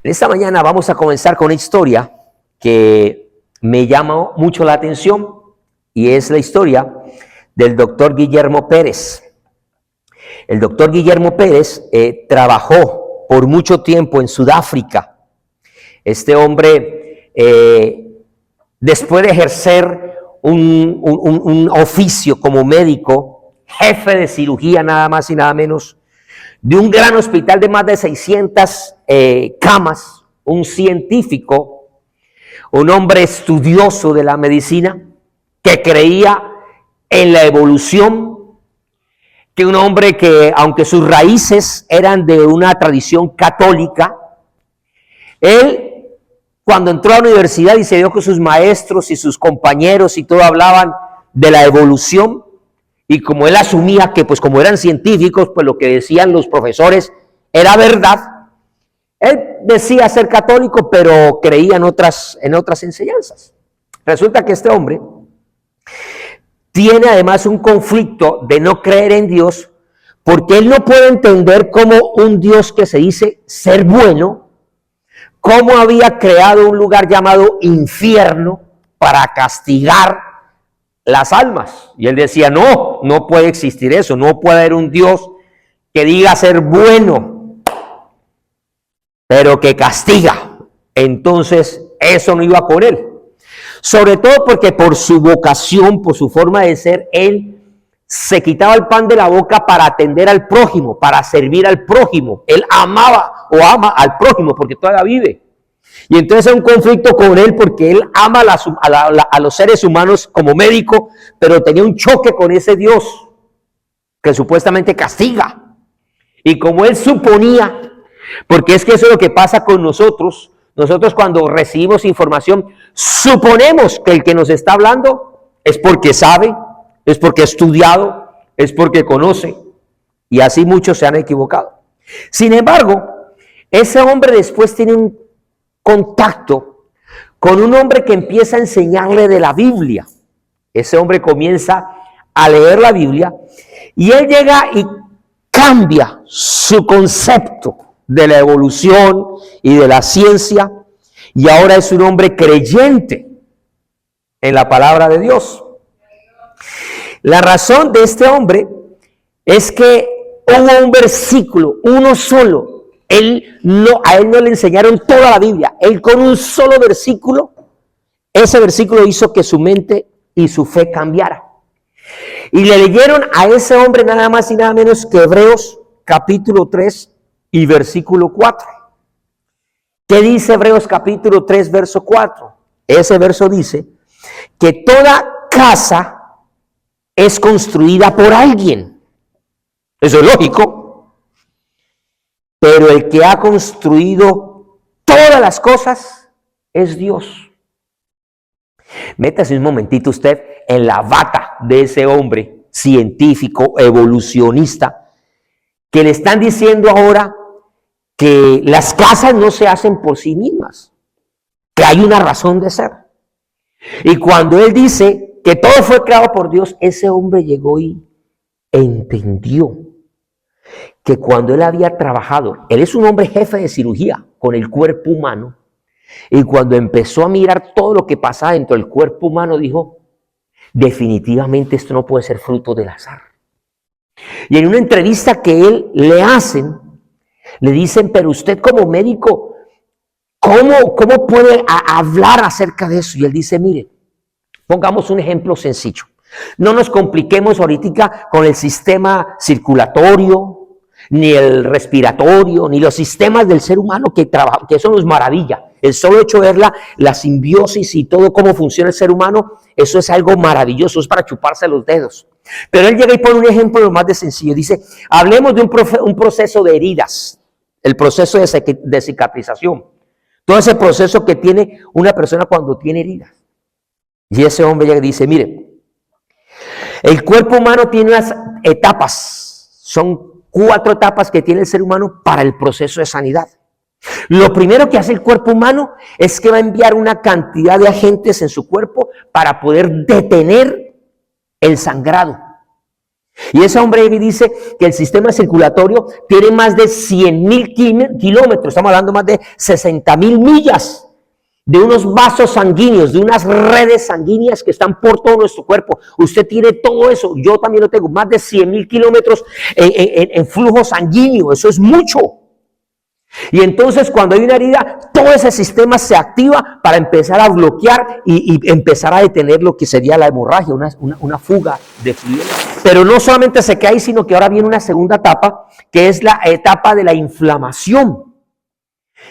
En esta mañana vamos a comenzar con una historia que me llama mucho la atención y es la historia del doctor Guillermo Pérez. El doctor Guillermo Pérez trabajó por mucho tiempo en Sudáfrica. Este hombre, después de ejercer un oficio como médico, jefe de cirugía nada más y nada menos, de un gran hospital de más de 600 camas, un científico, un hombre estudioso de la medicina, que creía en la evolución, que un hombre que, aunque sus raíces eran de una tradición católica, él, cuando entró a la universidad y se dio con sus maestros y sus compañeros y todo hablaban de la evolución, y como él asumía que, pues como eran científicos, pues lo que decían los profesores era verdad, él decía ser católico, pero creía en otras enseñanzas. Resulta que este hombre tiene además un conflicto de no creer en Dios, porque él no puede entender cómo un Dios que se dice ser bueno, cómo había creado un lugar llamado infierno para castigar las almas. Y él decía, no puede existir eso, no puede haber un Dios que diga ser bueno, pero que castiga. Entonces, eso no iba con él. Sobre todo porque por su vocación, por su forma de ser, él se quitaba el pan de la boca para atender al prójimo, para servir al prójimo. Él amaba o ama al prójimo porque todavía vive. Y entonces hay un conflicto con él porque él ama a los seres humanos como médico, pero tenía un choque con ese Dios que supuestamente castiga. Y como él suponía, porque es que eso es lo que pasa con nosotros cuando recibimos información, suponemos que el que nos está hablando es porque sabe, es porque ha estudiado, es porque conoce, y así muchos se han equivocado. Sin embargo, ese hombre después tiene un contacto con un hombre que empieza a enseñarle de la Biblia. Ese hombre comienza a leer la Biblia y él llega y cambia su concepto de la evolución y de la ciencia, y ahora es un hombre creyente en la palabra de Dios. La razón de este hombre es que hubo un versículo, uno solo. A él no le enseñaron toda la Biblia. Él con un solo versículo, ese versículo hizo que su mente y su fe cambiara. Y le leyeron a ese hombre nada más y nada menos que Hebreos capítulo 3 y versículo 4. ¿Qué dice Hebreos capítulo 3, verso 4? Ese verso dice que toda casa es construida por alguien. Eso es lógico. Pero el que ha construido todas las cosas es Dios. Métase un momentito usted en la bata de ese hombre científico, evolucionista, que le están diciendo ahora que las casas no se hacen por sí mismas, que hay una razón de ser. Y cuando él dice que todo fue creado por Dios, ese hombre llegó y entendió que cuando él había trabajado, él es un hombre jefe de cirugía con el cuerpo humano, y cuando empezó a mirar todo lo que pasaba dentro del cuerpo humano, dijo, definitivamente esto no puede ser fruto del azar. Y en una entrevista que él le hacen, le dicen, pero usted como médico, ¿cómo puede hablar acerca de eso? Y él dice, mire, pongamos un ejemplo sencillo. No nos compliquemos ahorita con el sistema circulatorio, ni el respiratorio, ni los sistemas del ser humano que eso nos maravilla. El solo hecho de ver la simbiosis y todo cómo funciona el ser humano, eso es algo maravilloso, es para chuparse los dedos. Pero él llega y pone un ejemplo lo más de sencillo. Dice, hablemos de un proceso de heridas, el proceso de cicatrización. Todo ese proceso que tiene una persona cuando tiene heridas. Y ese hombre llega y dice, mire, el cuerpo humano tiene unas etapas, son 4 etapas que tiene el ser humano para el proceso de sanidad. Lo primero que hace el cuerpo humano es que va a enviar una cantidad de agentes en su cuerpo para poder detener el sangrado. Y ese hombre dice que el sistema circulatorio tiene más de 100.000 kilómetros, estamos hablando más de 60.000 millas, de unos vasos sanguíneos, de unas redes sanguíneas que están por todo nuestro cuerpo. Usted tiene todo eso, yo también lo tengo, más de 100.000 kilómetros en flujo sanguíneo, eso es mucho. Y entonces cuando hay una herida, todo ese sistema se activa para empezar a bloquear y empezar a detener lo que sería la hemorragia, una fuga de fluidos. Pero no solamente se queda ahí, sino que ahora viene una segunda etapa, que es la etapa de la inflamación.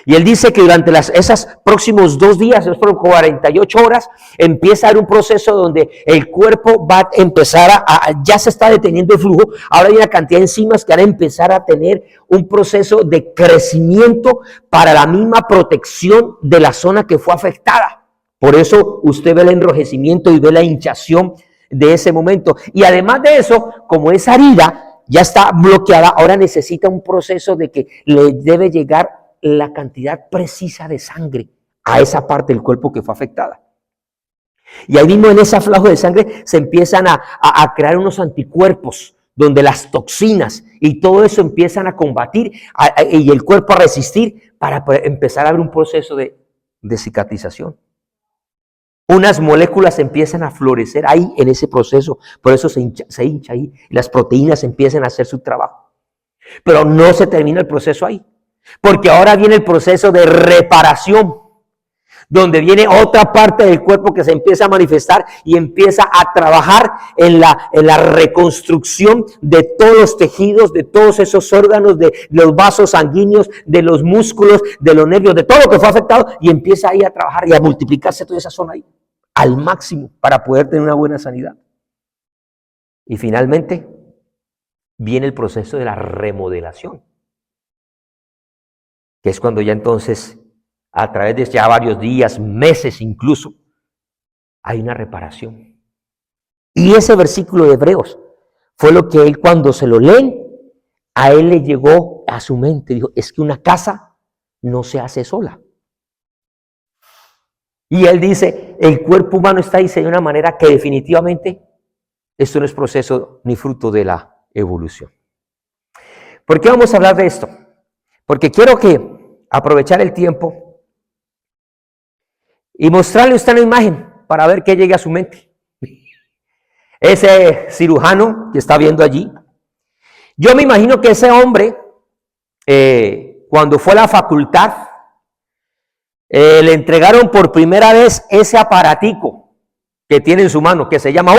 Y él dice que durante esos próximos 2 días, esos 48 horas, empieza a haber un proceso donde el cuerpo va a empezar ya se está deteniendo el flujo, ahora hay una cantidad de enzimas que van a empezar a tener un proceso de crecimiento para la misma protección de la zona que fue afectada. Por eso usted ve el enrojecimiento y ve la hinchazón de ese momento. Y además de eso, como esa herida ya está bloqueada, ahora necesita un proceso de que le debe llegar la cantidad precisa de sangre a esa parte del cuerpo que fue afectada. Y ahí mismo en ese flujo de sangre se empiezan a crear unos anticuerpos donde las toxinas y todo eso empiezan a combatir y el cuerpo a resistir para empezar a haber un proceso de cicatrización. Unas moléculas empiezan a florecer ahí en ese proceso, por eso se hincha ahí y las proteínas empiezan a hacer su trabajo. Pero no se termina el proceso ahí. Porque ahora viene el proceso de reparación, donde viene otra parte del cuerpo que se empieza a manifestar y empieza a trabajar en la reconstrucción de todos los tejidos, de todos esos órganos, de los vasos sanguíneos, de los músculos, de los nervios, de todo lo que fue afectado, y empieza ahí a trabajar y a multiplicarse toda esa zona ahí al máximo para poder tener una buena sanidad. Y finalmente viene el proceso de la remodelación, que es cuando ya entonces, a través de ya varios días, meses incluso, hay una reparación. Y ese versículo de Hebreos fue lo que él, cuando se lo leen, a él le llegó a su mente. Dijo, es que una casa no se hace sola. Y él dice, el cuerpo humano está diseñado de una manera que definitivamente esto no es proceso ni fruto de la evolución. ¿Por qué vamos a hablar de esto? Porque quiero aprovechar el tiempo y mostrarle a usted una imagen para ver qué llegue a su mente. Ese cirujano que está viendo allí, yo me imagino que ese hombre, cuando fue a la facultad, le entregaron por primera vez ese aparatico que tiene en su mano, que se llama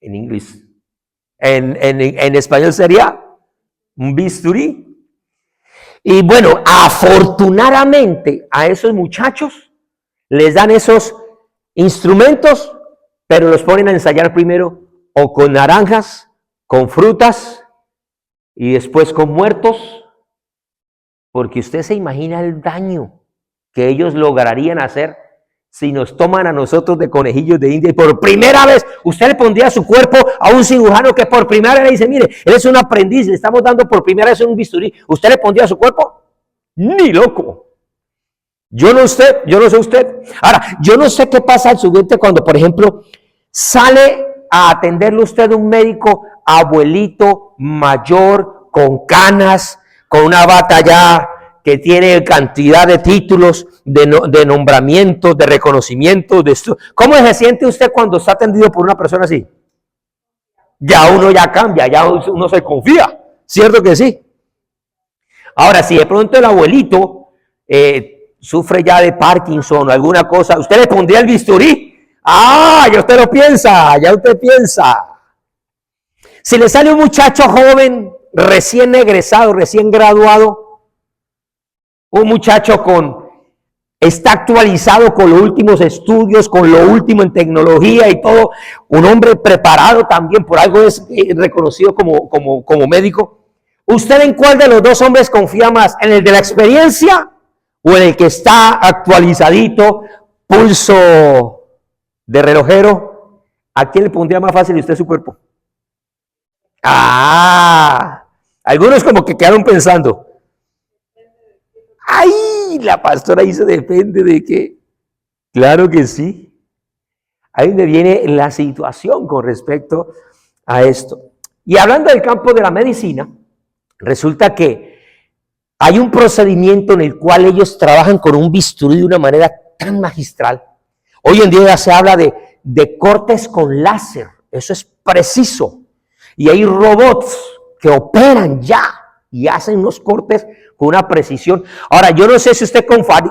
en inglés, en español sería un bisturí. Y bueno, afortunadamente a esos muchachos les dan esos instrumentos, pero los ponen a ensayar primero o con naranjas, con frutas y después con muertos, porque usted se imagina el daño que ellos lograrían hacer si nos toman a nosotros de conejillos de India y por primera vez usted le pondría su cuerpo a un cirujano que por primera vez le dice, mire, él es un aprendiz, le estamos dando por primera vez un bisturí, ¿usted le pondría su cuerpo? Ni loco. Yo no sé usted. Ahora, yo no sé qué pasa al siguiente cuando, por ejemplo, sale a atenderle usted un médico abuelito, mayor, con canas, con una bata ya que tiene cantidad de títulos, de nombramientos, de reconocimientos, de esto. ¿Cómo se siente usted cuando está atendido por una persona así? Ya uno ya cambia, ya uno se confía, ¿cierto que sí? Ahora, si de pronto el abuelito sufre ya de Parkinson o alguna cosa, ¿usted le pondría el bisturí? Ah, ya usted lo piensa, ya usted piensa. Si le sale un muchacho joven, recién egresado, recién graduado, un muchacho está actualizado con los últimos estudios, con lo último en tecnología y todo, un hombre preparado también, por algo es reconocido como médico. ¿Usted en cuál de los dos hombres confía más? ¿En el de la experiencia o en el que está actualizadito, pulso de relojero? ¿A quién le pondría más fácil usted su cuerpo? Algunos como que quedaron pensando. ¡Ay! La pastora dice, depende de qué. Claro que sí. Ahí donde viene la situación con respecto a esto. Y hablando del campo de la medicina, resulta que hay un procedimiento en el cual ellos trabajan con un bisturí de una manera tan magistral. Hoy en día ya se habla de cortes con láser. Eso es preciso. Y hay robots que operan ya y hacen unos cortes con una precisión. Ahora, yo no sé si usted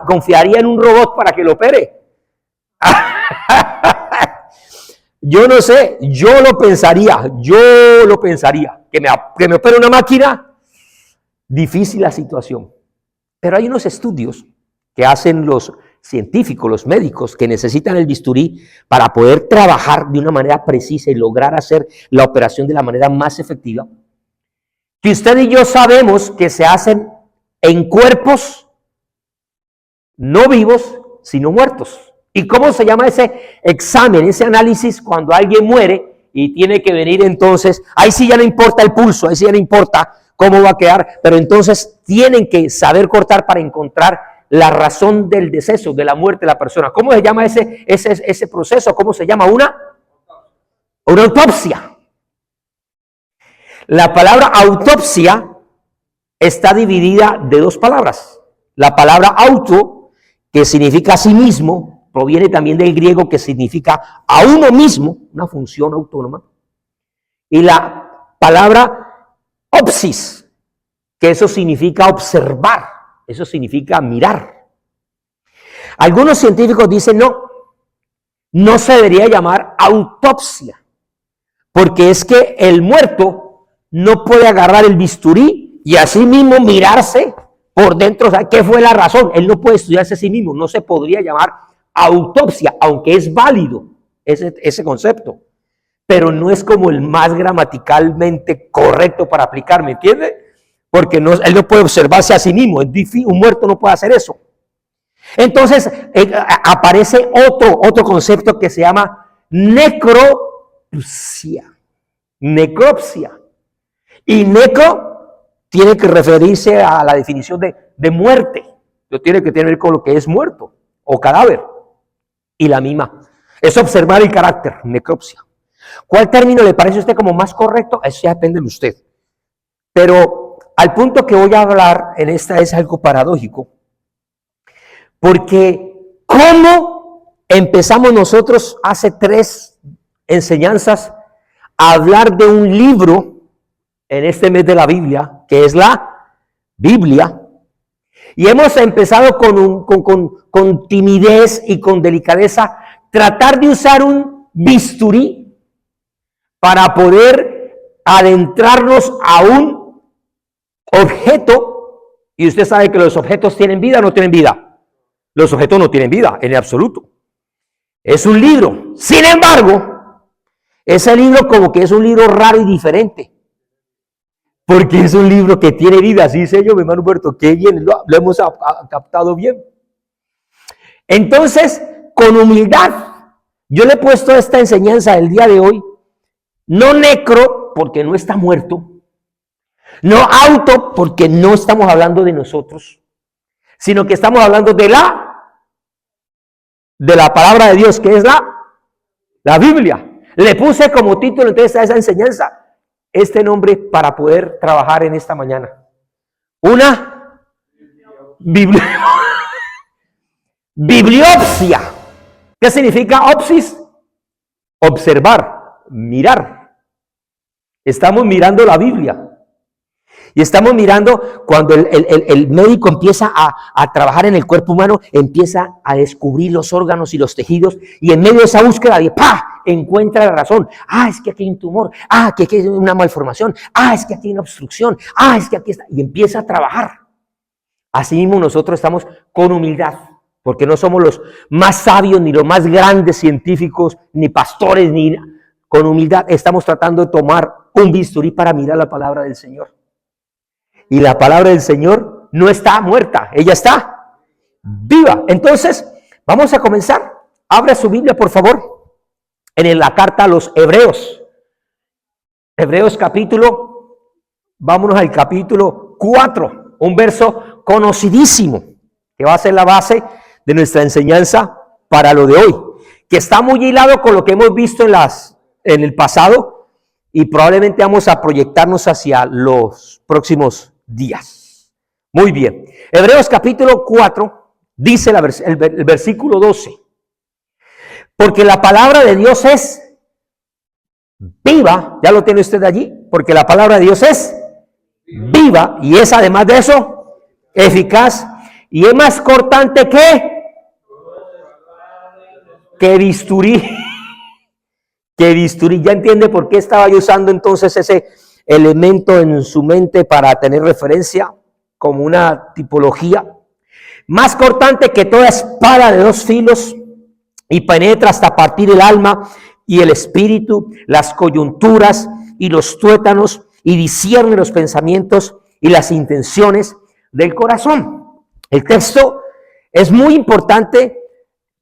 confiaría en un robot para que lo opere. Yo no sé, yo lo pensaría. Que me opere una máquina, difícil la situación. Pero hay unos estudios que hacen los científicos, los médicos, que necesitan el bisturí para poder trabajar de una manera precisa y lograr hacer la operación de la manera más efectiva, que usted y yo sabemos que se hacen en cuerpos no vivos, sino muertos. ¿Y cómo se llama ese examen, ese análisis cuando alguien muere y tiene que venir entonces? Ahí sí ya no importa el pulso, ahí sí ya no importa cómo va a quedar, pero entonces tienen que saber cortar para encontrar la razón del deceso, de la muerte de la persona. ¿Cómo se llama ese proceso? ¿Cómo se llama? Una autopsia. La palabra autopsia está dividida de dos palabras. La palabra auto, que significa a sí mismo, proviene también del griego que significa a uno mismo, una función autónoma. Y la palabra opsis, que eso significa observar, eso significa mirar. Algunos científicos dicen no se debería llamar autopsia, porque es que el muerto no puede agarrar el bisturí y así mismo mirarse por dentro. O sea, ¿qué fue la razón? Él no puede estudiarse a sí mismo, no se podría llamar autopsia, aunque es válido ese concepto, pero no es como el más gramaticalmente correcto para aplicar, ¿me entiende? Porque él no puede observarse a sí mismo, es difícil, un muerto no puede hacer eso. Entonces aparece otro concepto que se llama necropsia. Y necro tiene que referirse a la definición de muerte, no tiene que tener con lo que es muerto o cadáver. Y la misma es observar el carácter, necropsia. ¿Cuál término le parece a usted como más correcto? Eso ya depende de usted. Pero al punto que voy a hablar en esta es algo paradójico. Porque ¿cómo empezamos nosotros hace 3 enseñanzas a hablar de un libro en este mes de la Biblia, que es la Biblia? Y hemos empezado con timidez y con delicadeza, tratar de usar un bisturí para poder adentrarnos a un objeto. Y usted sabe que los objetos tienen vida o no tienen vida. Los objetos no tienen vida en absoluto. Es un libro. Sin embargo, ese libro como que es un libro raro y diferente. Porque es un libro que tiene vida, así sé yo, mi hermano Humberto, que bien, lo hemos captado bien. Entonces, con humildad, yo le he puesto esta enseñanza del día de hoy, no necro, porque no está muerto, no auto, porque no estamos hablando de nosotros, sino que estamos hablando de la palabra de Dios, que es la Biblia. Le puse como título entonces a esa enseñanza este nombre para poder trabajar en esta mañana. Una bibliopsia. ¿Qué significa opsis? Observar, mirar. Estamos mirando la Biblia. Y estamos mirando cuando el médico empieza a trabajar en el cuerpo humano, empieza a descubrir los órganos y los tejidos, y en medio de esa búsqueda encuentra la razón. Es que aquí hay un tumor, que aquí hay una malformación, es que aquí hay una obstrucción, es que aquí está, y empieza a trabajar. Así mismo nosotros estamos con humildad, porque no somos los más sabios, ni los más grandes científicos, ni pastores, ni con humildad estamos tratando de tomar un bisturí para mirar la palabra del Señor. Y la palabra del Señor no está muerta, ella está viva. Entonces, vamos a comenzar. Abra su Biblia, por favor, en la carta a los Hebreos. Hebreos vámonos al capítulo 4, un verso conocidísimo, que va a ser la base de nuestra enseñanza para lo de hoy. que está muy hilado con lo que hemos visto en el pasado y probablemente vamos a proyectarnos hacia los próximos días. Muy bien. Hebreos capítulo 4 dice el versículo 12. Porque la palabra de Dios es viva, ya lo tiene usted allí, porque la palabra de Dios es viva y es además de eso eficaz y es más cortante que bisturí. Que bisturí. Ya entiende por qué estaba yo usando entonces ese elemento en su mente para tener referencia como una tipología. Más cortante que toda espada de dos filos y penetra hasta partir el alma y el espíritu, las coyunturas y los tuétanos, y discierne los pensamientos y las intenciones del corazón. El texto es muy importante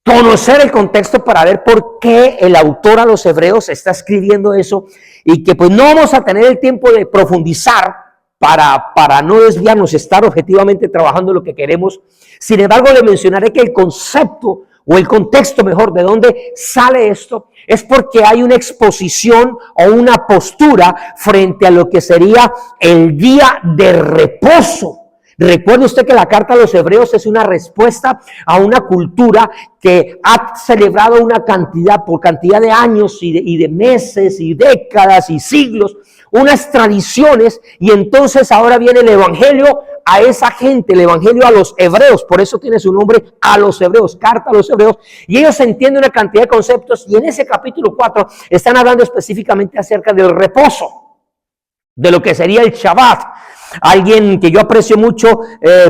conocer el contexto para ver por qué el autor a los hebreos está escribiendo eso, y que pues no vamos a tener el tiempo de profundizar para no desviarnos, estar objetivamente trabajando lo que queremos. Sin embargo, le mencionaré que el concepto o el contexto mejor de dónde sale esto es porque hay una exposición o una postura frente a lo que sería el día de reposo. Recuerde usted que la carta a los hebreos es una respuesta a una cultura que ha celebrado una cantidad, por cantidad de años y de meses y décadas y siglos, unas tradiciones, y entonces ahora viene el evangelio a esa gente, el evangelio a los hebreos, por eso tiene su nombre, a los hebreos, carta a los hebreos, y ellos entienden una cantidad de conceptos, y en ese capítulo 4 están hablando específicamente acerca del reposo, de lo que sería el Shabbat. Alguien que yo aprecio mucho,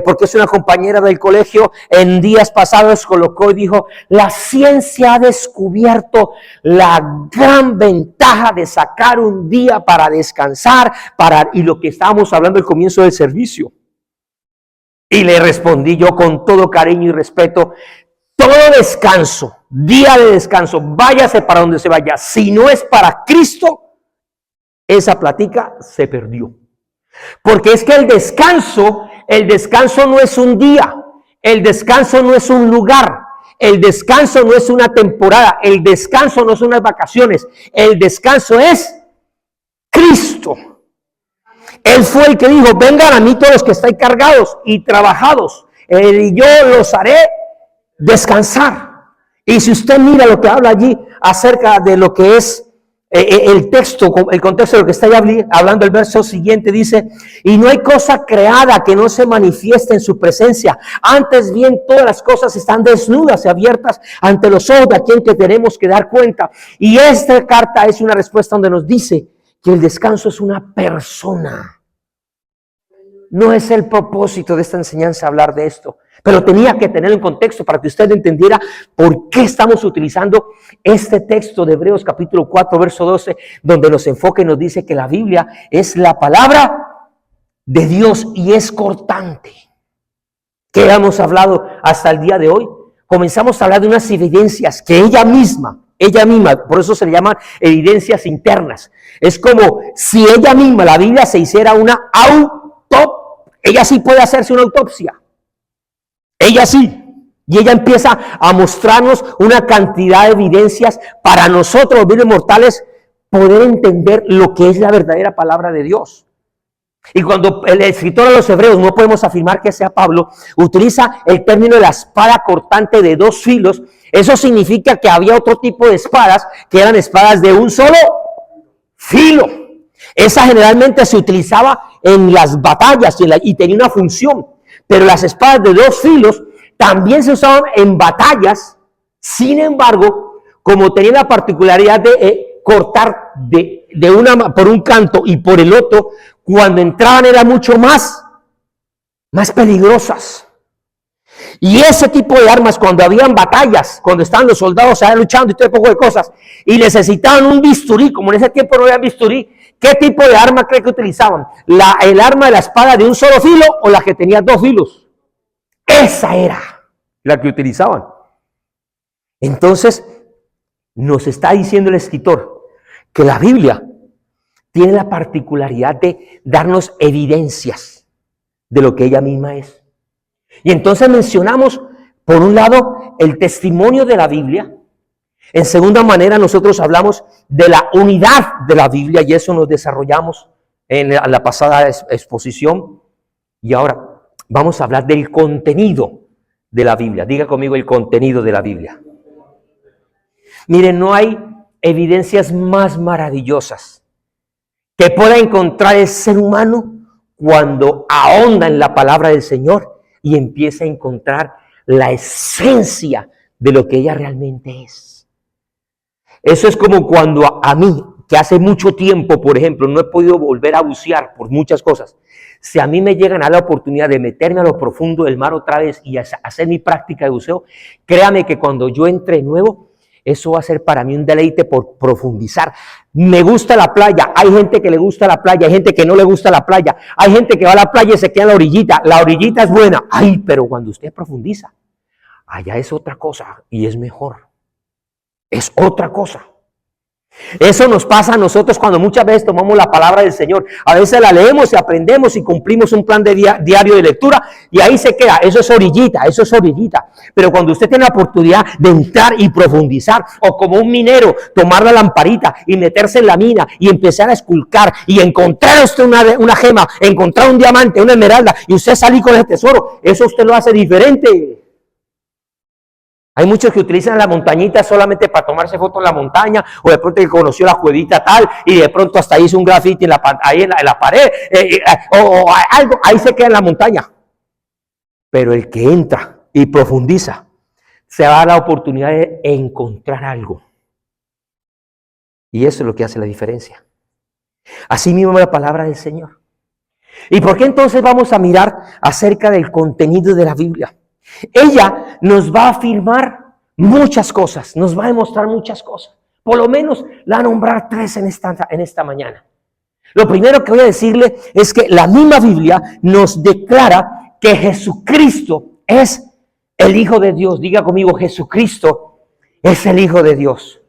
porque es una compañera del colegio, en días pasados colocó y dijo: la ciencia ha descubierto la gran ventaja de sacar un día para descansar, y lo que estábamos hablando al comienzo del servicio. Y le respondí yo con todo cariño y respeto: todo descanso, día de descanso, váyase para donde se vaya, si no es para Cristo, esa plática se perdió. Porque es que el descanso no es un día, el descanso no es un lugar, el descanso no es una temporada, el descanso no son unas vacaciones, el descanso es Cristo. Él fue el que dijo: vengan a mí todos los que estáis cargados y trabajados, y yo los haré descansar. Y si usted mira lo que habla allí acerca de lo que es el texto, el contexto de lo que está hablando, el verso siguiente dice: y no hay cosa creada que no se manifieste en su presencia, antes bien todas las cosas están desnudas y abiertas ante los ojos de quien que tenemos que dar cuenta. Y esta carta es una respuesta donde nos dice que el descanso es una persona. No es el propósito de esta enseñanza hablar de esto, pero tenía que tener en contexto para que usted entendiera por qué estamos utilizando este texto de Hebreos capítulo 4, verso 12, donde nos enfoca y nos dice que la Biblia es la palabra de Dios y es cortante. ¿Qué hemos hablado hasta el día de hoy? Comenzamos a hablar de unas evidencias que ella misma, por eso se le llaman evidencias internas. Es como si ella misma, la Biblia, se hiciera una ella sí puede hacerse una autopsia. Ella sí. Y ella empieza a mostrarnos una cantidad de evidencias para nosotros, los viles mortales, poder entender lo que es la verdadera palabra de Dios. Y cuando el escritor a los hebreos, no podemos afirmar que sea Pablo, utiliza el término de la espada cortante de dos filos, eso significa que había otro tipo de espadas que eran espadas de un solo filo. Esa generalmente se utilizaba en las batallas y tenía una función, pero las espadas de dos filos también se usaban en batallas. Sin embargo, como tenía la particularidad de cortar por un canto y por el otro, cuando entraban eran mucho más peligrosas. Y ese tipo de armas, cuando habían batallas, cuando estaban los soldados allá luchando y todo tipo de cosas, y necesitaban un bisturí, como en ese tiempo no había bisturí, ¿qué tipo de arma cree que utilizaban? ¿El arma de la espada de un solo filo o la que tenía dos filos? Esa era la que utilizaban. Entonces, nos está diciendo el escritor que la Biblia tiene la particularidad de darnos evidencias de lo que ella misma es. Y entonces mencionamos, por un lado, el testimonio de la Biblia, En segunda manera, nosotros hablamos de la unidad de la Biblia y eso nos desarrollamos en la pasada exposición. Y ahora vamos a hablar del contenido de la Biblia. Diga conmigo el contenido de la Biblia. Miren, no hay evidencias más maravillosas que pueda encontrar el ser humano cuando ahonda en la palabra del Señor y empieza a encontrar la esencia de lo que ella realmente es. Eso es como cuando a mí, que hace mucho tiempo, por ejemplo, no he podido volver a bucear por muchas cosas. Si a mí me llegan a la oportunidad de meterme a lo profundo del mar otra vez y hacer mi práctica de buceo, créame que cuando yo entre nuevo, eso va a ser para mí un deleite por profundizar. Me gusta la playa, hay gente que le gusta la playa, hay gente que no le gusta la playa, hay gente que va a la playa y se queda en la orillita es buena. Ay, pero cuando usted profundiza, allá es otra cosa y es mejor. Es otra cosa. Eso nos pasa a nosotros cuando muchas veces tomamos la palabra del Señor. A veces la leemos y aprendemos y cumplimos un plan de diario de lectura y ahí se queda. Eso es orillita, eso es orillita. Pero cuando usted tiene la oportunidad de entrar y profundizar, o como un minero, tomar la lamparita y meterse en la mina y empezar a esculcar y encontrar usted una gema, encontrar un diamante, una esmeralda y usted salir con ese tesoro, eso usted lo hace diferente. Hay muchos que utilizan la montañita solamente para tomarse fotos en la montaña, o de pronto que conoció la cuevita tal, y de pronto hasta hizo un grafiti en la pared, o algo, ahí se queda en la montaña. Pero el que entra y profundiza, se va a dar la oportunidad de encontrar algo. Y eso es lo que hace la diferencia. Así mismo la palabra del Señor. ¿Y por qué entonces vamos a mirar acerca del contenido de la Biblia? Ella nos va a afirmar muchas cosas, nos va a demostrar muchas cosas. Por lo menos la va a nombrar 3 en esta mañana. Lo primero que voy a decirle es que la misma Biblia nos declara que Jesucristo es el Hijo de Dios. Diga conmigo, Jesucristo es el Hijo de Dios.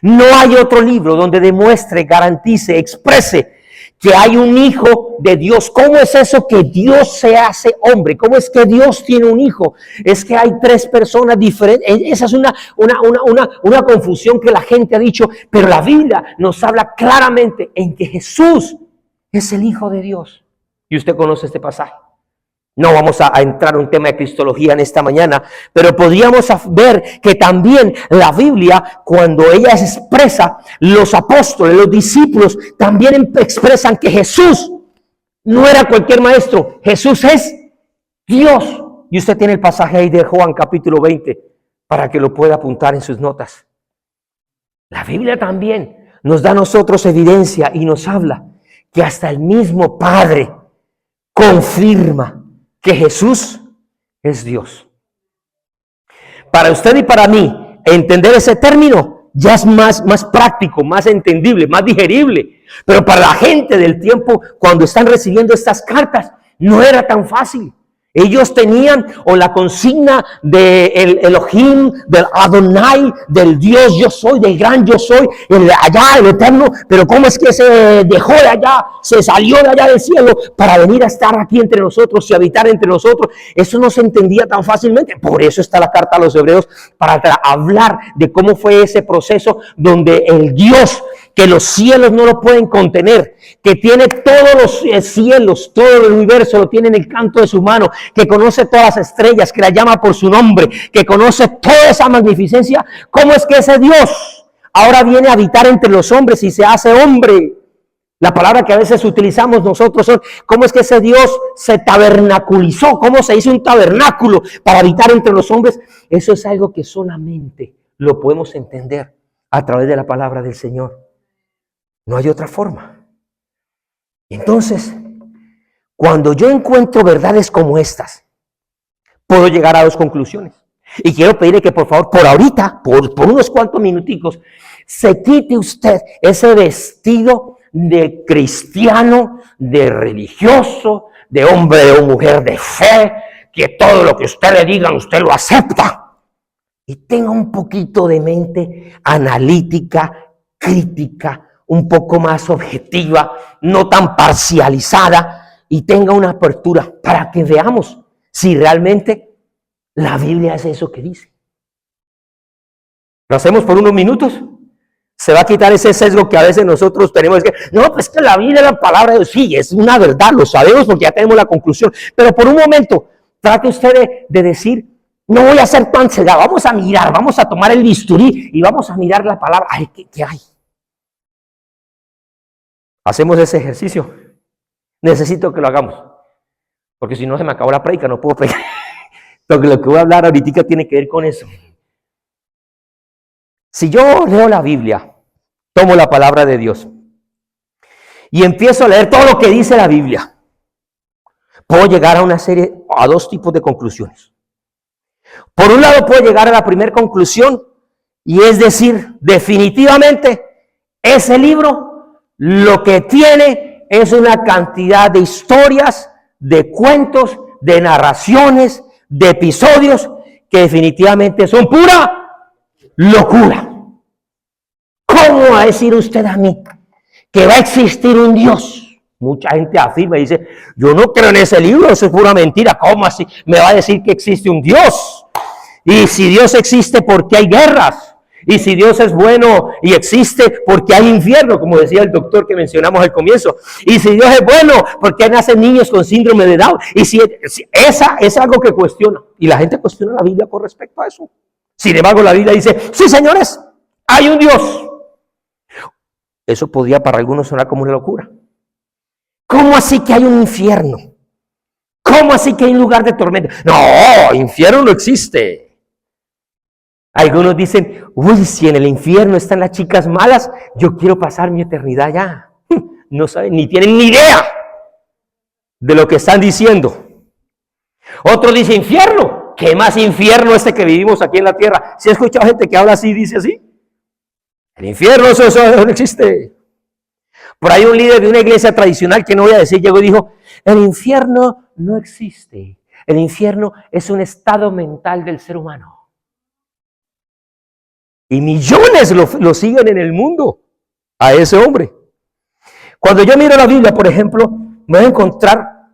No hay otro libro donde demuestre, garantice, exprese que hay un Hijo de Dios. ¿Cómo es eso que Dios se hace hombre? ¿Cómo es que Dios tiene un hijo? Es que hay 3 personas diferentes. Esa es una confusión que la gente ha dicho, pero la Biblia nos habla claramente en que Jesús es el Hijo de Dios. Y usted conoce este pasaje. No vamos a entrar en un tema de cristología en esta mañana, pero podríamos ver que también la Biblia, cuando ella se expresa, los apóstoles, los discípulos, también expresan que Jesús no era cualquier maestro, Jesús es Dios. Y usted tiene el pasaje ahí de Juan capítulo 20, para que lo pueda apuntar en sus notas. La Biblia también nos da a nosotros evidencia y nos habla que hasta el mismo Padre confirma que Jesús es Dios. Para usted y para mí, entender ese término ya es más práctico, más entendible, más digerible. Pero para la gente del tiempo, cuando están recibiendo estas cartas, no era tan fácil. Ellos tenían o la consigna del Elohim, del Adonai, del Dios yo soy, del gran yo soy, el eterno. Pero ¿cómo es que se dejó de allá, se salió de allá del cielo para venir a estar aquí entre nosotros y habitar entre nosotros? Eso no se entendía tan fácilmente. Por eso está la carta a los hebreos, para hablar de cómo fue ese proceso donde el Dios, que los cielos no lo pueden contener, que tiene todos los cielos, todo el universo lo tiene en el canto de su mano, que conoce todas las estrellas, que la llama por su nombre, que conoce toda esa magnificencia. ¿Cómo es que ese Dios ahora viene a habitar entre los hombres y se hace hombre? La palabra que a veces utilizamos nosotros son, ¿cómo es que ese Dios se tabernaculizó? ¿Cómo se hizo un tabernáculo para habitar entre los hombres? Eso es algo que solamente lo podemos entender a través de la palabra del Señor. No hay otra forma. Entonces, cuando yo encuentro verdades como estas, puedo llegar a 2 conclusiones. Y quiero pedirle que por favor, por ahorita, por unos cuantos minuticos, se quite usted ese vestido de cristiano, de religioso, de hombre o mujer de fe, que todo lo que usted le diga, usted lo acepta. Y tenga un poquito de mente analítica, crítica, un poco más objetiva, no tan parcializada, y tenga una apertura para que veamos si realmente la Biblia es eso que dice. Lo hacemos por unos minutos. Se va a quitar ese sesgo que a veces nosotros tenemos. Que, no, pues que la Biblia es la palabra de Dios. Sí, es una verdad, lo sabemos porque ya tenemos la conclusión. Pero por un momento, trate usted de decir, no voy a ser tan cegado. Vamos a mirar, vamos a tomar el bisturí y vamos a mirar la palabra. Ay, ¿qué hay? Hacemos ese ejercicio. Necesito que lo hagamos. Porque si no se me acabó la prédica, no puedo predicar. Lo que voy a hablar ahorita tiene que ver con eso. Si yo leo la Biblia, tomo la palabra de Dios y empiezo a leer todo lo que dice la Biblia, puedo llegar a dos tipos de conclusiones. Por un lado puedo llegar a la primera conclusión y es decir, definitivamente ese libro lo que tiene es una cantidad de historias, de cuentos, de narraciones, de episodios que definitivamente son pura locura. ¿Cómo va a decir usted a mí que va a existir un Dios? Mucha gente afirma y dice, yo no creo en ese libro, eso es pura mentira. ¿Cómo así me va a decir que existe un Dios? Y si Dios existe, ¿por qué hay guerras? Y si Dios es bueno y existe, ¿por qué hay infierno? Como decía el doctor que mencionamos al comienzo. Y si Dios es bueno, ¿por qué nacen niños con síndrome de Down? Y si esa es algo que cuestiona. Y la gente cuestiona la Biblia con respecto a eso. Sin embargo, la Biblia dice, sí, señores, hay un Dios. Eso podría para algunos sonar como una locura. ¿Cómo así que hay un infierno? ¿Cómo así que hay un lugar de tormenta? No, infierno no existe. Algunos dicen, uy, si en el infierno están las chicas malas, yo quiero pasar mi eternidad allá. No saben, ni tienen ni idea de lo que están diciendo. Otro dice, infierno. ¿Qué más infierno este que vivimos aquí en la tierra? ¿Sí he escuchado gente que habla así y dice así? El infierno, eso no existe. Por ahí un líder de una iglesia tradicional, que no voy a decir, llegó y dijo, el infierno no existe. El infierno es un estado mental del ser humano. Y millones lo siguen en el mundo a ese hombre. Cuando yo miro la Biblia, por ejemplo, me voy a encontrar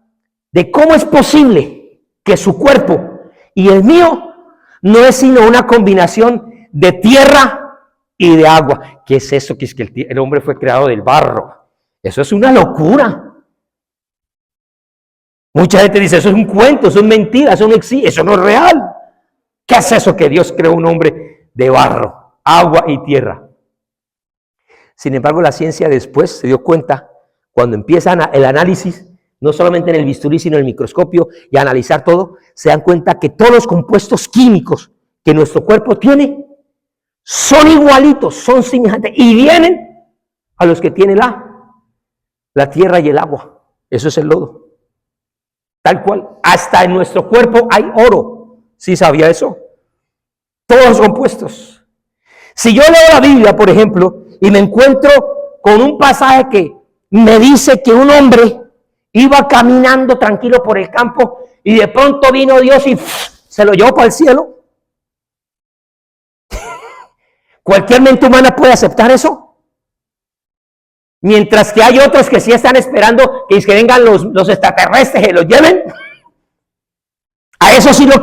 de cómo es posible que su cuerpo y el mío no es sino una combinación de tierra y de agua. ¿Qué es eso? Que es que el hombre fue creado del barro. Eso es una locura. Mucha gente dice, eso es un cuento, eso es mentira, eso no existe, eso no es real. ¿Qué es eso que Dios creó un hombre de barro? Agua y tierra. Sin embargo, la ciencia después se dio cuenta, cuando empiezan el análisis, no solamente en el bisturí, sino en el microscopio, y a analizar todo, se dan cuenta que todos los compuestos químicos que nuestro cuerpo tiene son igualitos, son semejantes, y vienen a los que tiene la tierra y el agua. Eso es el lodo. Tal cual. Hasta en nuestro cuerpo hay oro. ¿Sí sabía eso? Todos los compuestos. Si yo leo la Biblia, por ejemplo, y me encuentro con un pasaje que me dice que un hombre iba caminando tranquilo por el campo y de pronto vino Dios y se lo llevó para el cielo. ¿Cualquier mente humana puede aceptar eso? Mientras que hay otros que sí están esperando que vengan los extraterrestres y los lleven. A eso sí lo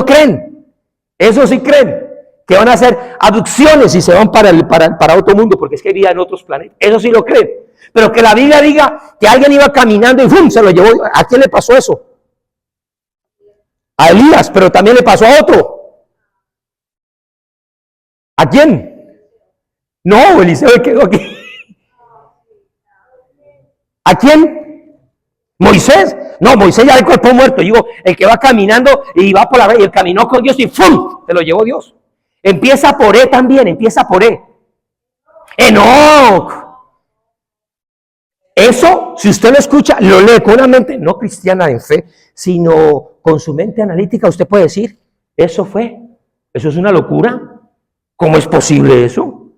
creen. Eso sí creen. Que van a hacer abducciones y se van para otro mundo, porque es que hay vida en otros planetas. Eso sí lo creen. Pero que la Biblia diga que alguien iba caminando y ¡fum! Se lo llevó. ¿A quién le pasó eso? A Elías, pero también le pasó a otro. ¿A quién? No, Eliseo quedó aquí. ¿A quién? Moisés. No, Moisés ya el cuerpo muerto. Digo, el que va caminando y va por la y él caminó con Dios y ¡fum! Se lo llevó Dios. Empieza por E también, empieza por E. Enoc. Eso, si usted lo escucha, lo lee con una mente no cristiana en fe, sino con su mente analítica, usted puede decir, eso es una locura. ¿Cómo es posible eso?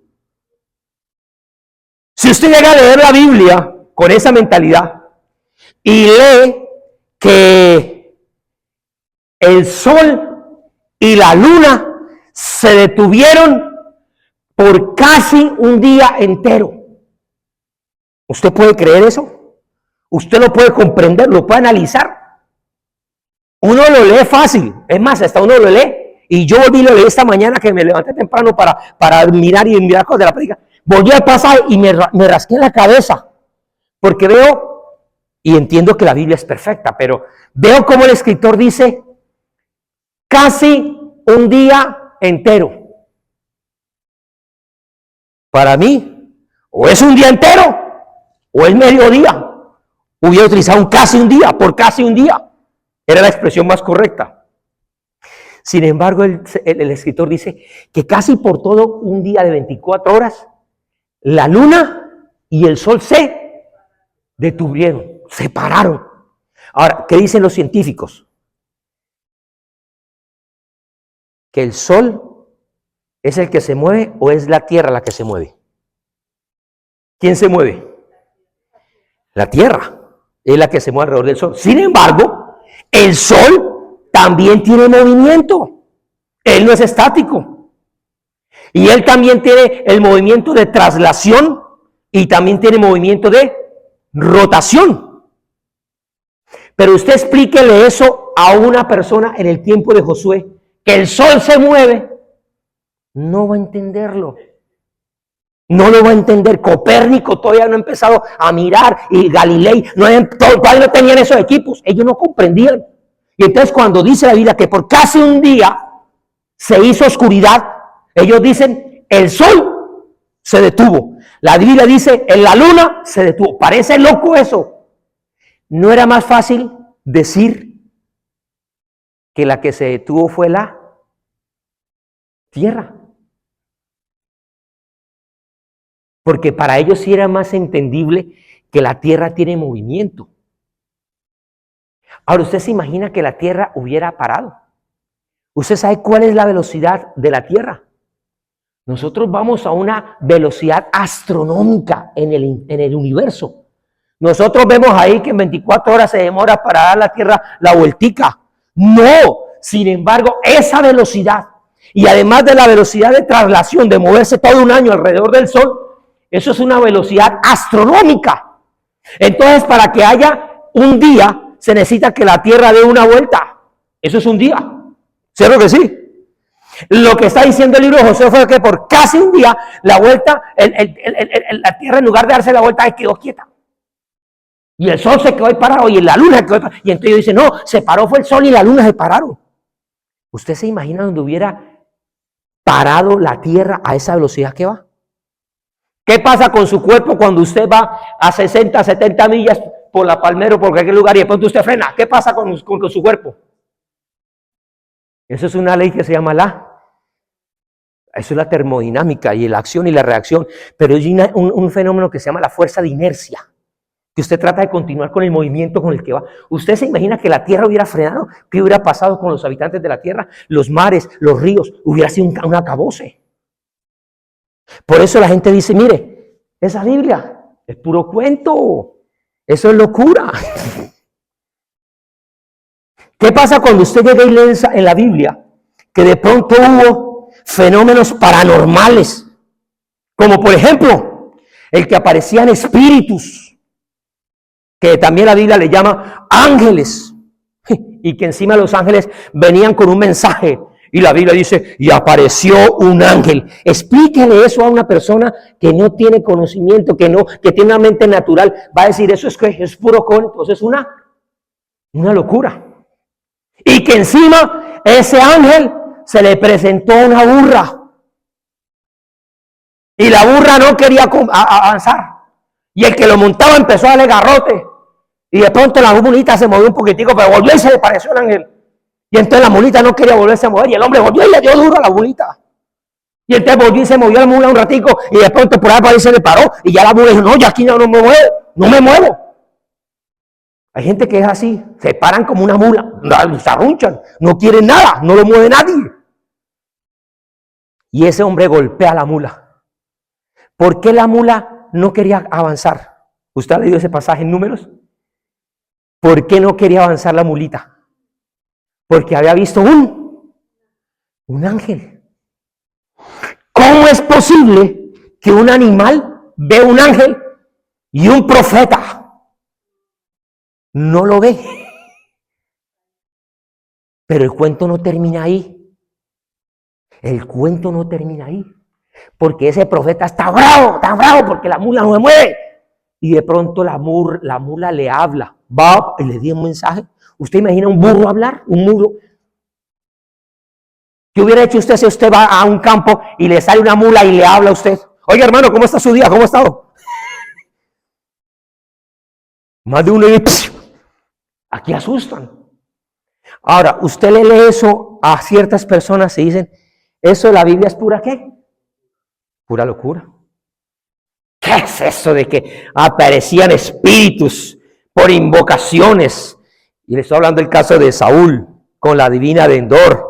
Si usted llega a leer la Biblia con esa mentalidad y lee que el sol y la luna se detuvieron por casi un día entero. ¿Usted puede creer eso? ¿Usted lo puede comprender? ¿Lo puede analizar? Uno lo lee fácil. Es más, hasta uno lo lee y yo volví y lo leí esta mañana que me levanté temprano para mirar cosas de la predica. Volví al pasaje y me rasqué la cabeza, porque veo, y entiendo que la Biblia es perfecta, pero veo como el escritor dice, casi un día entero. Para mí, o es un día entero, o es mediodía. Hubiera utilizado casi un día, por casi un día. Era la expresión más correcta. Sin embargo, el escritor dice que casi por todo un día de 24 horas, la luna y el sol se detuvieron, se pararon. Ahora, ¿qué dicen los científicos? ¿Que el sol es el que se mueve o es la Tierra la que se mueve? ¿Quién se mueve? La Tierra es la que se mueve alrededor del sol. Sin embargo, el sol también tiene movimiento. Él no es estático. Y él también tiene el movimiento de traslación y también tiene movimiento de rotación. Pero usted explíquele eso a una persona en el tiempo de Josué, que el sol se mueve, no va a entenderlo. No lo va a entender. Copérnico todavía no ha empezado a mirar, y Galilei todavía no tenían esos equipos. Ellos no comprendían. Y entonces cuando dice la Biblia que por casi un día se hizo oscuridad, ellos dicen el sol se detuvo. La Biblia dice en la luna se detuvo. Parece loco eso. ¿No era más fácil decir que la que se detuvo fue la Tierra? Porque para ellos sí era más entendible que la Tierra tiene movimiento. Ahora, ¿usted se imagina que la Tierra hubiera parado? ¿Usted sabe cuál es la velocidad de la Tierra? Nosotros vamos a una velocidad astronómica en el universo. Nosotros vemos ahí que en 24 horas se demora para dar la Tierra la vueltica. No, sin embargo, esa velocidad, y además de la velocidad de traslación, de moverse todo un año alrededor del Sol, eso es una velocidad astronómica. Entonces, para que haya un día, se necesita que la Tierra dé una vuelta. Eso es un día. ¿Cierto que sí? Lo que está diciendo el libro de Josué fue que por casi un día, la vuelta, la Tierra en lugar de darse la vuelta, quedó quieta. Y el sol se quedó ahí parado, y la luna se quedó ahí parada. Y entonces dice, no, se paró fue el sol y la luna se pararon. ¿Usted se imagina donde hubiera parado la Tierra a esa velocidad que va? ¿Qué pasa con su cuerpo cuando usted va a 60, 70 millas por la Palmero, por cualquier lugar, y de pronto usted frena? ¿Qué pasa con su cuerpo? Eso es una ley que se llama eso es la termodinámica, y la acción y la reacción. Pero hay un fenómeno que se llama la fuerza de inercia, que usted trata de continuar con el movimiento con el que va. ¿Usted se imagina que la Tierra hubiera frenado? ¿Qué hubiera pasado con los habitantes de la Tierra? Los mares, los ríos, hubiera sido un acabose. Por eso la gente dice, mire, esa Biblia es puro cuento, eso es locura. ¿Qué pasa cuando usted llega y lee en la Biblia que de pronto hubo fenómenos paranormales? Como por ejemplo, el que aparecían espíritus, que también la Biblia le llama ángeles, y que encima los ángeles venían con un mensaje. Y la Biblia dice, y apareció un ángel. Explíquele eso a una persona que no tiene conocimiento, que tiene una mente natural. Va a decir, eso es puro cuento, eso es una locura. Y que encima ese ángel se le presentó una burra. Y la burra no quería avanzar. Y el que lo montaba empezó a darle garrote. Y de pronto la mulita se movió un poquitico, pero volvió y se le pareció el ángel. Y entonces la mulita no quería volverse a mover, y el hombre volvió y le dio duro a la mulita. Y entonces volvió y se movió la mula un ratico, y de pronto por ahí se le paró, y ya la mula dijo, no, yo aquí no me muevo. Hay gente que es así, se paran como una mula, se arrunchan, no quieren nada, no lo mueve nadie. Y ese hombre golpea a la mula. ¿Por qué la mula no quería avanzar? ¿Usted ha leído ese pasaje en Números? ¿Por qué no quería avanzar la mulita? Porque había visto un ángel. ¿Cómo es posible que un animal ve un ángel y un profeta no lo ve? Pero el cuento no termina ahí. El cuento no termina ahí, porque ese profeta está bravo, porque la mula no se mueve. Y de pronto la mula le habla, va y le dio un mensaje. ¿Usted imagina un burro hablar? Un muro. ¿Qué hubiera hecho usted si usted va a un campo y le sale una mula y le habla a usted? Oye, hermano, ¿cómo está su día? ¿Cómo ha estado? Más de uno y aquí asustan. Ahora, usted le lee eso a ciertas personas y dicen, ¿eso de la Biblia es pura qué? Pura locura. ¿Qué es eso de que aparecían espíritus por invocaciones? Y le estoy hablando del caso de Saúl con la divina de Endor.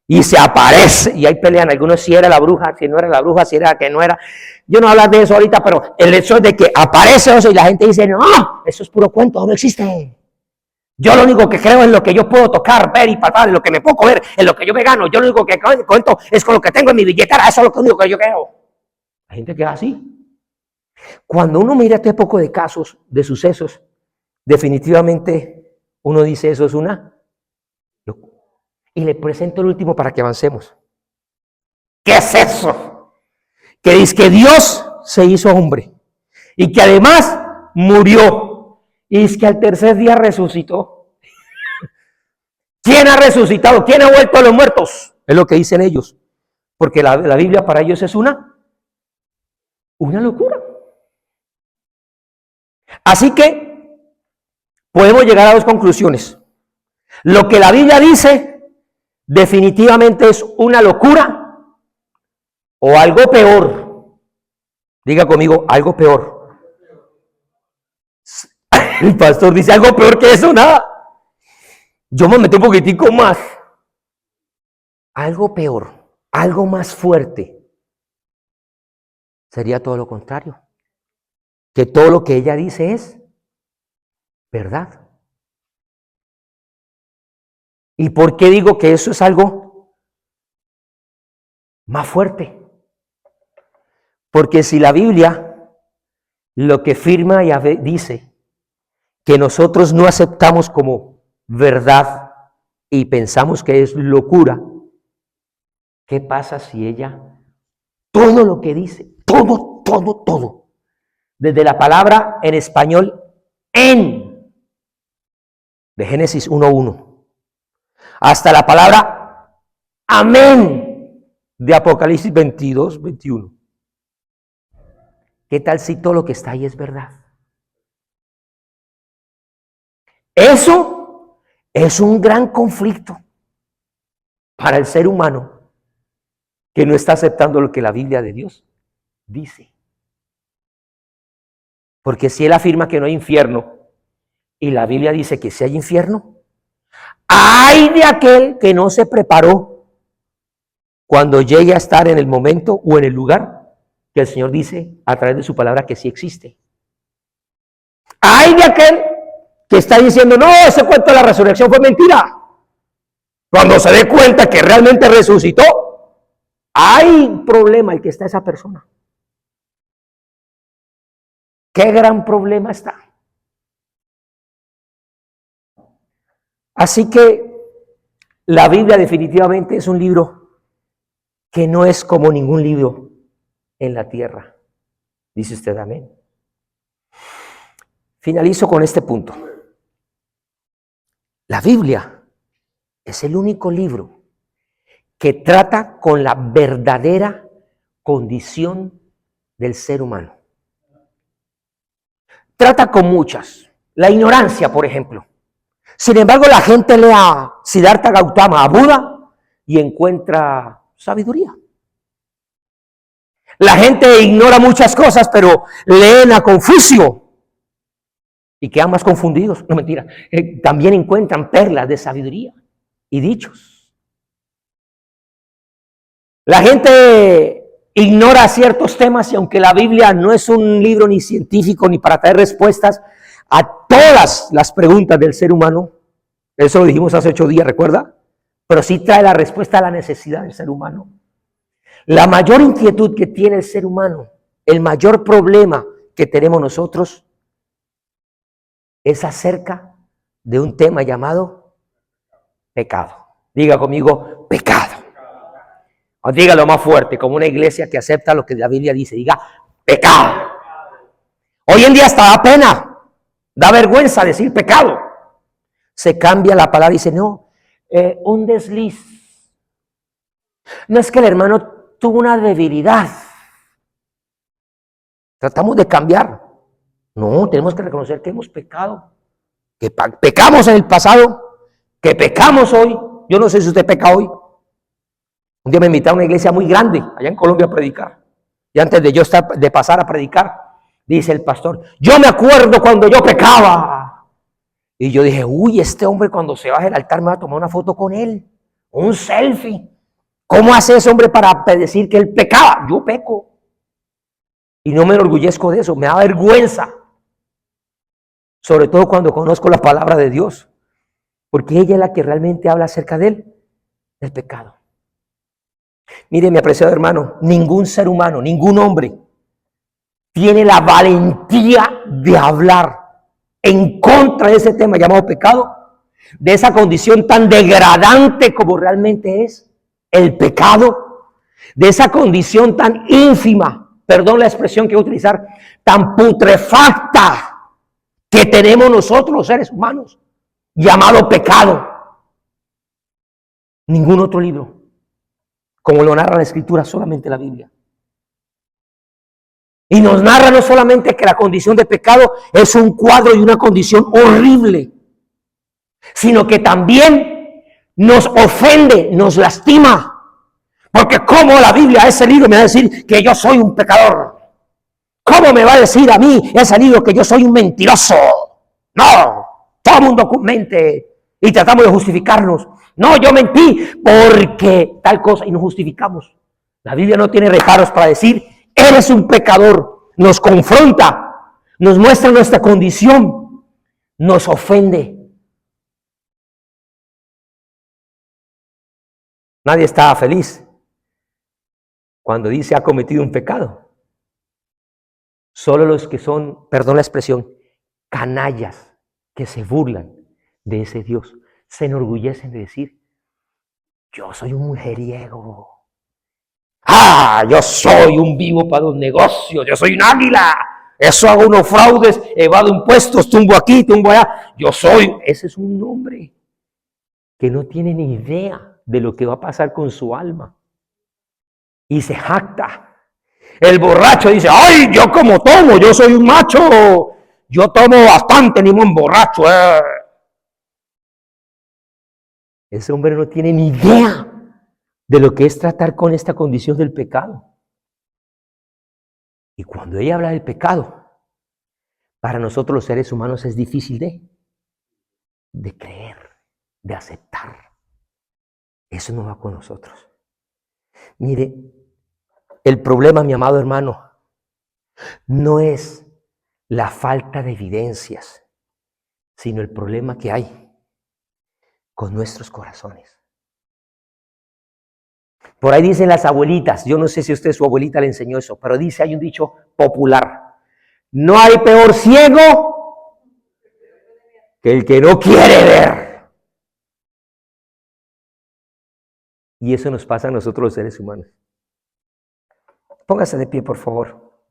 Y se aparece, y ahí pelean algunos si era la bruja, si no era la bruja, si era que no era. Yo no hablo de eso ahorita, pero el hecho de que aparece eso y la gente dice, no, eso es puro cuento, no existe. Yo lo único que creo es lo que yo puedo tocar, ver y palpar, en lo que me puedo comer, en lo que yo me gano. Yo lo único que cuento es con lo que tengo en mi billetera, eso es lo único que yo creo. La gente queda así. Cuando uno mira este poco de casos, de sucesos, definitivamente uno dice eso es una locura. Y le presento el último para que avancemos. ¿Qué es eso? Que dice que Dios se hizo hombre y que además murió y dice que al tercer día resucitó. ¿Quién ha resucitado? ¿Quién ha vuelto a los muertos? Es lo que dicen ellos. Porque la Biblia para ellos es una locura. Así que podemos llegar a dos conclusiones. Lo que la Biblia dice definitivamente es una locura o algo peor. Diga conmigo, algo peor. El pastor dice algo peor que eso, nada. Yo me metí un poquitico más. Algo peor, algo más fuerte. Sería todo lo contrario. Que todo lo que ella dice es verdad. ¿Y por qué digo que eso es algo más fuerte? Porque si la Biblia lo que firma y dice que nosotros no aceptamos como verdad y pensamos que es locura, ¿qué pasa si ella, todo lo que dice, todo, desde la palabra en español en, de Génesis 1:1, hasta la palabra amén, de Apocalipsis 22:21? ¿Qué tal si todo lo que está ahí es verdad? Eso es un gran conflicto para el ser humano que no está aceptando lo que la Biblia de Dios dice. Porque si él afirma que no hay infierno y la Biblia dice que sí hay infierno, ¡ay de aquel que no se preparó cuando llegue a estar en el momento o en el lugar que el Señor dice a través de su palabra que sí existe! ¡Ay de aquel que está diciendo, no, ese cuento de la resurrección fue mentira! Cuando se dé cuenta que realmente resucitó, hay problema el que está esa persona. ¿Qué gran problema está? Así que la Biblia definitivamente es un libro que no es como ningún libro en la tierra. Dice usted amén. Finalizo con este punto. La Biblia es el único libro que trata con la verdadera condición del ser humano. Trata con muchas. La ignorancia, por ejemplo. Sin embargo, la gente lee a Siddhartha Gautama, a Buda, y encuentra sabiduría. La gente ignora muchas cosas, pero leen a Confucio y quedan más confundidos. No, mentira. También encuentran perlas de sabiduría y dichos. La gente ignora ciertos temas y aunque la Biblia no es un libro ni científico ni para traer respuestas a todas las preguntas del ser humano, eso lo dijimos hace 8 días, ¿recuerda? Pero sí trae la respuesta a la necesidad del ser humano. La mayor inquietud que tiene el ser humano, el mayor problema que tenemos nosotros, es acerca de un tema llamado pecado. Diga conmigo, pecado. Dígalo más fuerte, como una iglesia que acepta lo que la Biblia dice. Diga, pecado. Hoy en día hasta da pena, da vergüenza decir pecado. Se cambia la palabra y dice, no, un desliz. No es que el hermano tuvo una debilidad. Tratamos de cambiar. No, tenemos que reconocer que hemos pecado. Que pecamos en el pasado, que pecamos hoy. Yo no sé si usted peca hoy. Un día me invitaron a una iglesia muy grande, allá en Colombia, a predicar. Y antes de yo de pasar a predicar, dice el pastor, yo me acuerdo cuando yo pecaba. Y yo dije, uy, este hombre cuando se baje del altar me va a tomar una foto con él. Un selfie. ¿Cómo hace ese hombre para decir que él pecaba? Yo peco. Y no me enorgullezco de eso, me da vergüenza. Sobre todo cuando conozco la palabra de Dios. Porque ella es la que realmente habla acerca de él, del pecado. Mire, mi apreciado hermano, ningún ser humano, ningún hombre tiene la valentía de hablar en contra de ese tema llamado pecado, de esa condición tan degradante como realmente es el pecado, de esa condición tan ínfima, perdón la expresión que voy a utilizar, tan putrefacta que tenemos nosotros los seres humanos, llamado pecado. Ningún otro libro, como lo narra la Escritura, solamente la Biblia. Y nos narra no solamente que la condición de pecado es un cuadro y una condición horrible, sino que también nos ofende, nos lastima. Porque ¿cómo la Biblia, ese libro, me va a decir que yo soy un pecador? ¿Cómo me va a decir a mí ese libro que yo soy un mentiroso? No, todo el mundo mente y tratamos de justificarnos. No, yo mentí porque tal cosa y nos justificamos. La Biblia no tiene reparos para decir, eres un pecador. Nos confronta, nos muestra nuestra condición, nos ofende. Nadie estaba feliz cuando dice ha cometido un pecado. Solo los que son, perdón la expresión, canallas, que se burlan de ese Dios, se enorgullecen de decir, yo soy un mujeriego. Yo soy un vivo para los negocios, yo soy un águila. Eso hago unos fraudes, evado impuestos, tumbo aquí, tumbo allá. Yo soy, ese es un hombre que no tiene ni idea de lo que va a pasar con su alma. Y se jacta. El borracho dice, ay, yo como tomo, yo soy un macho. Yo tomo bastante, ni un borracho. Ese hombre no tiene ni idea de lo que es tratar con esta condición del pecado. Y cuando ella habla del pecado, para nosotros los seres humanos es difícil de creer, de aceptar. Eso no va con nosotros. Mire, el problema, mi amado hermano, no es la falta de evidencias, sino el problema que hay con nuestros corazones. Por ahí dicen las abuelitas, yo no sé si usted su abuelita le enseñó eso, pero dice, hay un dicho popular, no hay peor ciego que el que no quiere ver. Y eso nos pasa a nosotros los seres humanos. Póngase de pie, por favor.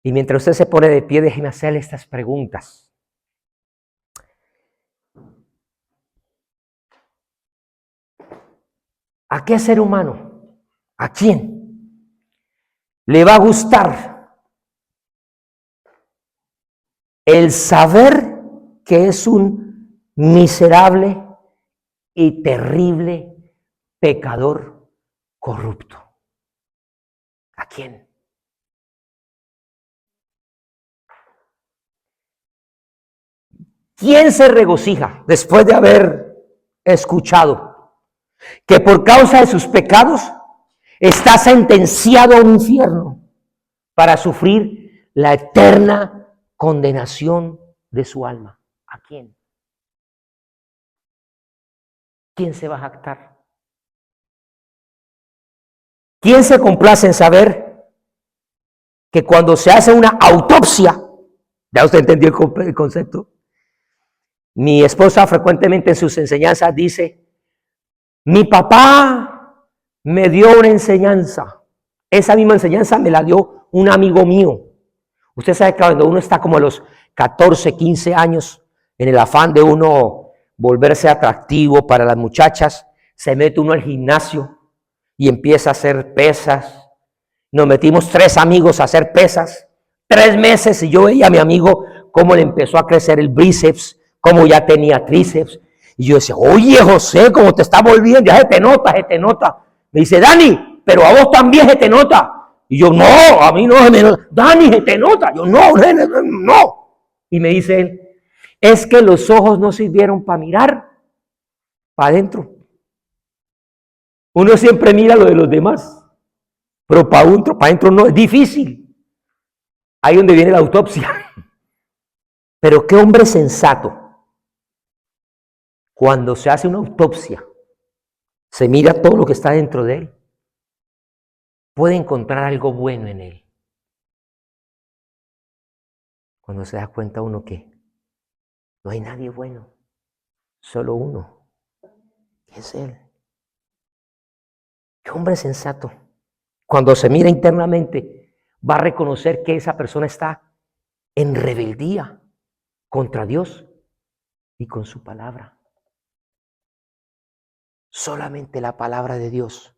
Y mientras usted se pone de pie, déjeme hacerle estas preguntas. ¿A qué ser humano? ¿A quién le va a gustar el saber que es un miserable y terrible pecador corrupto? ¿A quién? ¿Quién se regocija después de haber escuchado que por causa de sus pecados está sentenciado a un infierno para sufrir la eterna condenación de su alma? ¿A quién? ¿Quién se va a jactar? ¿Quién se complace en saber que cuando se hace una autopsia, ya usted entendió el concepto? Mi esposa frecuentemente en sus enseñanzas dice, mi papá me dio una enseñanza. Esa misma enseñanza me la dio un amigo mío. Usted sabe que cuando uno está como a los 14, 15 años, en el afán de uno volverse atractivo para las muchachas, se mete uno al gimnasio y empieza a hacer pesas. Nos metimos 3 amigos a hacer pesas, 3 meses, y yo veía a mi amigo cómo le empezó a crecer el bíceps, cómo ya tenía tríceps. Y yo decía, oye, José, ¿cómo te está volviendo? Ya se te nota, se te nota. Me dice, Dani, pero a vos también se te nota. Y yo, no, a mí no se me nota. Dani, se te nota. Yo, no. Y me dice él, es que los ojos no sirvieron para mirar para adentro. Uno siempre mira lo de los demás, pero para adentro no, es difícil. Ahí donde viene la autopsia. Pero qué hombre sensato. Cuando se hace una autopsia, se mira todo lo que está dentro de él, puede encontrar algo bueno en él. Cuando se da cuenta uno que no hay nadie bueno, solo uno, que es él. Qué hombre sensato. Cuando se mira internamente, va a reconocer que esa persona está en rebeldía contra Dios y con su palabra. Solamente la palabra de Dios,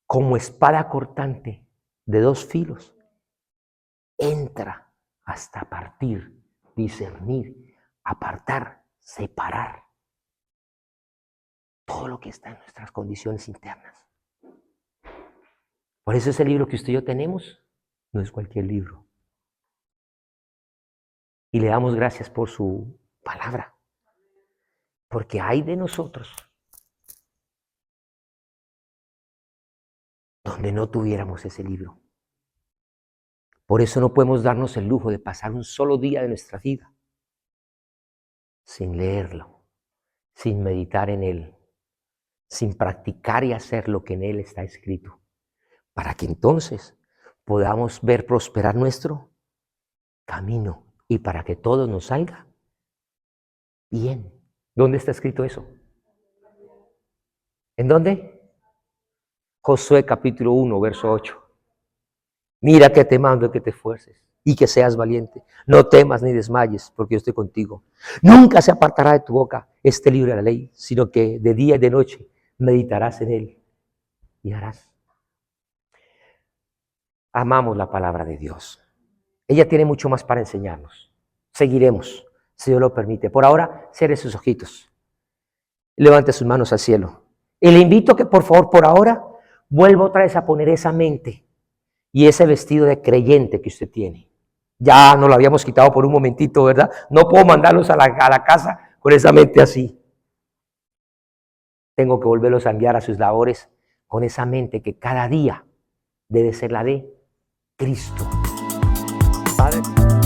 como espada cortante de 2 filos, entra hasta partir, discernir, apartar, separar todo lo que está en nuestras condiciones internas. Por eso ese libro que usted y yo tenemos no es cualquier libro. Y le damos gracias por su palabra, porque hay de nosotros donde no tuviéramos ese libro. Por eso no podemos darnos el lujo de pasar un solo día de nuestra vida sin leerlo, sin meditar en él, sin practicar y hacer lo que en él está escrito, para que entonces podamos ver prosperar nuestro camino y para que todo nos salga bien. ¿Dónde está escrito eso? ¿En dónde? Josué capítulo 1, verso 8. Mira que te mando que te esfuerces y que seas valiente. No temas ni desmayes, porque yo estoy contigo. Nunca se apartará de tu boca este libro de la ley, sino que de día y de noche meditarás en él y harás. Amamos la palabra de Dios. Ella tiene mucho más para enseñarnos. Seguiremos, si Dios lo permite. Por ahora, cierre sus ojitos. Levante sus manos al cielo. Y le invito a que, por favor, por ahora, vuelva otra vez a poner esa mente y ese vestido de creyente que usted tiene. Ya nos lo habíamos quitado por un momentito, ¿verdad? No puedo mandarlos a la casa con esa mente así. Tengo que volverlos a enviar a sus labores con esa mente que cada día debe ser la de Cristo. Padre.